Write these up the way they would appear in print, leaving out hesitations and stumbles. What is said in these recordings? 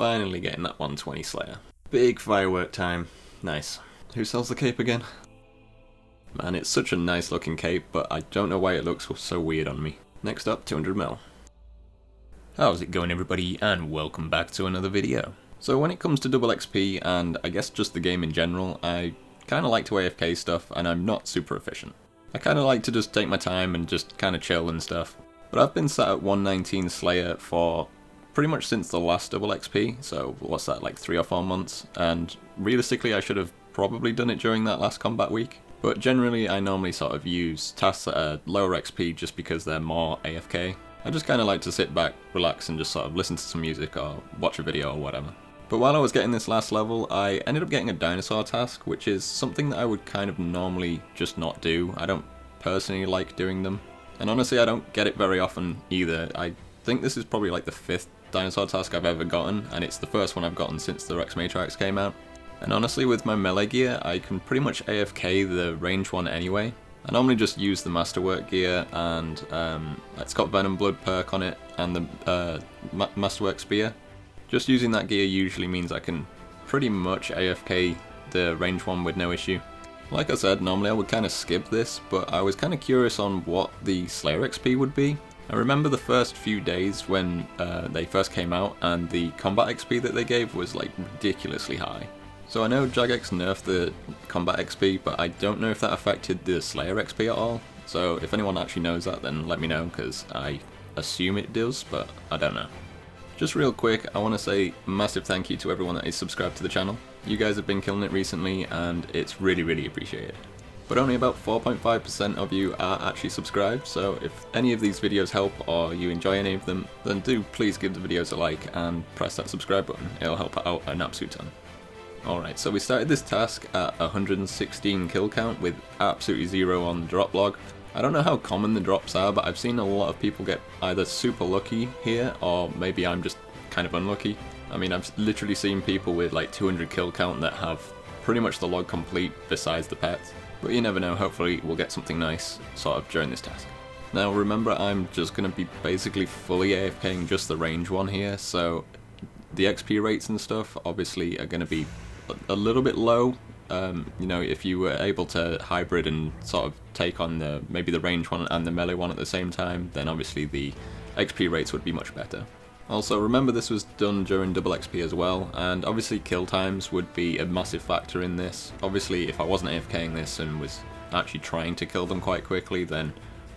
Finally getting that 120 Slayer. Big firework time. Nice. Who sells the cape again? Man, it's such a nice looking cape, but I don't know why it looks so weird on me. Next up, 200 mil. How's it going, everybody, and welcome back to another video. So when it comes to double XP, and I guess just the game in general, I kinda like to AFK stuff, and I'm not super efficient. I kinda like to just take my time and just kinda chill and stuff. But I've been sat at 119 Slayer for pretty much since the last double XP, so what's that, like 3 or 4 months, and realistically I should have probably done it during that last combat week. But generally I normally sort of use tasks that are lower XP just because they're more AFK. I just kinda like to sit back, relax, and just sort of listen to some music or watch a video or whatever. But while I was getting this last level, I ended up getting a dinosaur task, which is something that I would kind of normally just not do. I don't personally like doing them. And honestly, I don't get it very often either. I think this is probably like the 5th dinosaur task I've ever gotten, and it's the first one I've gotten since the Matriarchs came out. And honestly, with my melee gear, I can pretty much AFK the range one anyway. I normally just use the Masterwork gear, and it's got Venom Blood perk on it, and the Masterwork Spear. Just using that gear usually means I can pretty much AFK the range one with no issue. Like I said, normally I would kind of skip this, but I was kind of curious on what the Slayer XP would be. I remember the first few days when they first came out, and the combat XP that they gave was like ridiculously high. So I know Jagex nerfed the combat XP, but I don't know if that affected the Slayer XP at all. So if anyone actually knows that, then let me know, because I assume it does, but I don't know. Just real quick, I want to say a massive thank you to everyone that is subscribed to the channel. You guys have been killing it recently, and it's really appreciated. But only about 4.5% of you are actually subscribed, so if any of these videos help or you enjoy any of them, then do please give the videos a like and press that subscribe button. It'll help out an absolute ton. Alright, so we started this task at 116 kill count with absolutely 0 on the drop log. I don't know how common the drops are, but I've seen a lot of people get either super lucky here, or maybe I'm just kind of unlucky. I mean, I've literally seen people with like 200 kill count that have pretty much the log complete besides the pets. But you never know, hopefully we'll get something nice sort of during this task. Now remember, I'm just going to be basically fully AFKing just the range one here, so the XP rates and stuff obviously are going to be a little bit low. You know, if you were able to hybrid and sort of take on maybe the range one and the melee one at the same time, then obviously the XP rates would be much better. Also, remember this was done during double XP as well, and obviously kill times would be a massive factor in this. Obviously, if I wasn't AFKing this and was actually trying to kill them quite quickly, then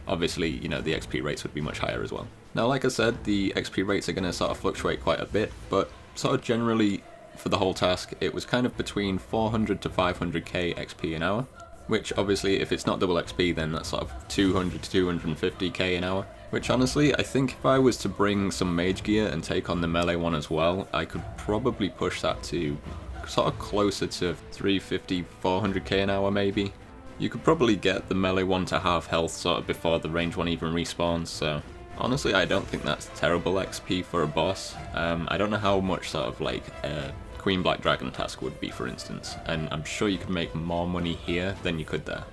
obviously, you know, the XP rates would be much higher as well. Now, like I said, the XP rates are going to sort of fluctuate quite a bit, but sort of generally for the whole task, it was kind of between 400 to 500k XP an hour, which obviously if it's not double XP then that's sort of 200 to 250k an hour, which honestly I think if I was to bring some mage gear and take on the melee one as well, I could probably push that to sort of closer to 350, 400k an hour maybe. You could probably get the melee one to half health sort of before the range one even respawns, so honestly I don't think that's terrible XP for a boss. I don't know how much sort of like Queen Black Dragon task would be, for instance, and I'm sure you could make more money here than you could there.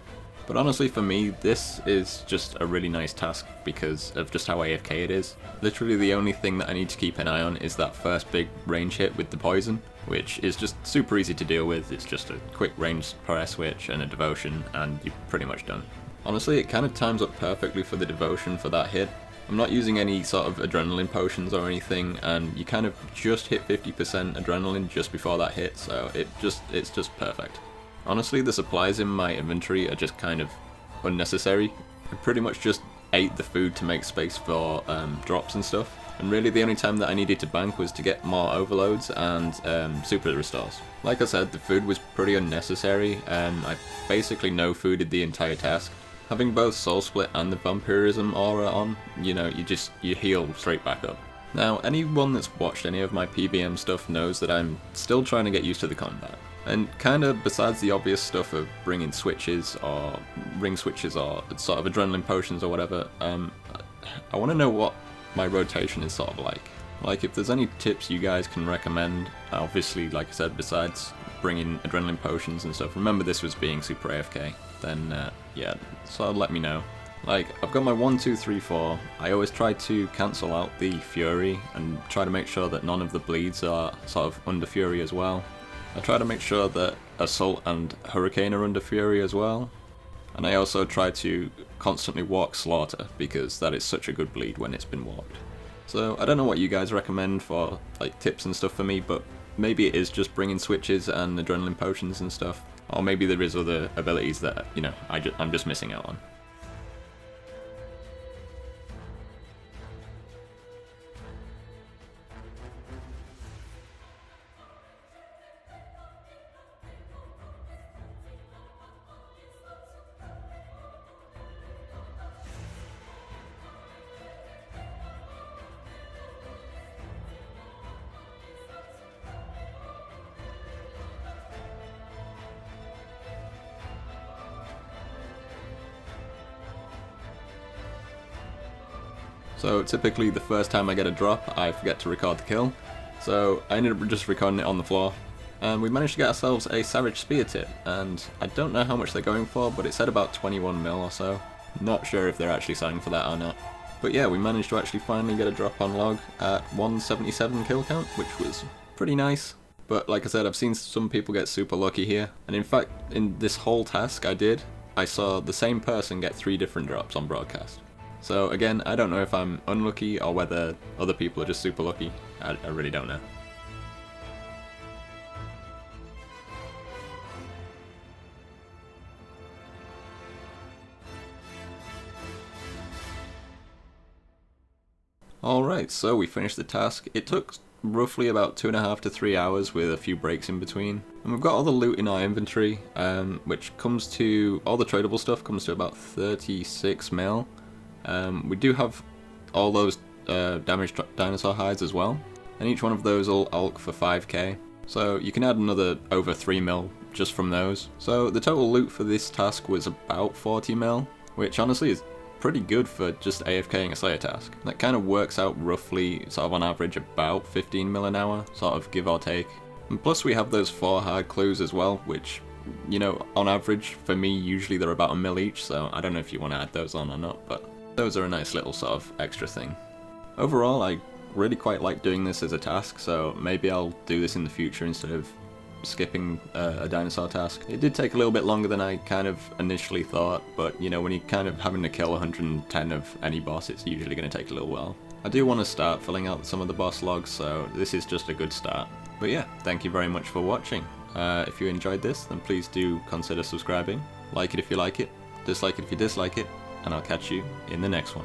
But honestly for me, this is just a really nice task because of just how AFK it is. Literally the only thing that I need to keep an eye on is that first big range hit with the poison, which is just super easy to deal with. It's just a quick range press switch and a devotion and you're pretty much done. Honestly, it kind of times up perfectly for the devotion for that hit. I'm not using any sort of adrenaline potions or anything, and you kind of just hit 50% adrenaline just before that hit, so it's just perfect. Honestly, the supplies in my inventory are just kind of unnecessary. I pretty much just ate the food to make space for drops and stuff, and really the only time that I needed to bank was to get more overloads and super restores. Like I said, the food was pretty unnecessary, and I basically no fooded the entire task. Having both Soul Split and the Vampirism aura on, you know, you heal straight back up. Now, anyone that's watched any of my PVM stuff knows that I'm still trying to get used to the combat. And kinda besides the obvious stuff of bringing switches or ring switches or sort of adrenaline potions or whatever, I want to know what my rotation is sort of like. Like if there's any tips you guys can recommend, obviously like I said, besides bringing adrenaline potions and stuff, remember this was being super AFK, then yeah, so let me know. Like, I've got my 1, 2, 3, 4. I always try to cancel out the Fury and try to make sure that none of the bleeds are sort of under Fury as well. I try to make sure that Assault and Hurricane are under Fury as well. And I also try to constantly walk Slaughter, because that is such a good bleed when it's been walked. So I don't know what you guys recommend for like tips and stuff for me, but maybe it is just bringing switches and adrenaline potions and stuff. Or maybe there is other abilities that, you know, I'm just missing out on. So typically the first time I get a drop, I forget to record the kill, so I ended up just recording it on the floor. And we managed to get ourselves a Savage Spear tip, and I don't know how much they're going for, but it said about 21 mil or so. Not sure if they're actually selling for that or not. But yeah, we managed to actually finally get a drop on log at 177 kill count, which was pretty nice. But like I said, I've seen some people get super lucky here, and in fact, in this whole task I saw the same person get 3 different drops on broadcast. So again, I don't know if I'm unlucky or whether other people are just super lucky. I really don't know. Alright, so we finished the task. It took roughly about 2.5 to 3 hours with a few breaks in between. And we've got all the loot in our inventory, which comes to, all the tradable stuff comes to about 36 mil. We do have all those damaged dinosaur hides as well, and each one of those will alch for 5k, so you can add another over 3 mil just from those. So the total loot for this task was about 40 mil, which honestly is pretty good for just AFKing a Slayer task. That kind of works out roughly, sort of on average, about 15 mil an hour, sort of give or take. And plus we have those 4 hard clues as well, which, you know, on average, for me, usually they're about a mil each, so I don't know if you want to add those on or not, but those are a nice little sort of extra thing. Overall, I really quite like doing this as a task, so maybe I'll do this in the future instead of skipping a dinosaur task. It did take a little bit longer than I kind of initially thought, but you know, when you're kind of having to kill 110 of any boss, it's usually going to take a little while. I do want to start filling out some of the boss logs, so this is just a good start. But yeah, thank you very much for watching. If you enjoyed this, then please do consider subscribing. Like it if you like it, dislike it if you dislike it, and I'll catch you in the next one.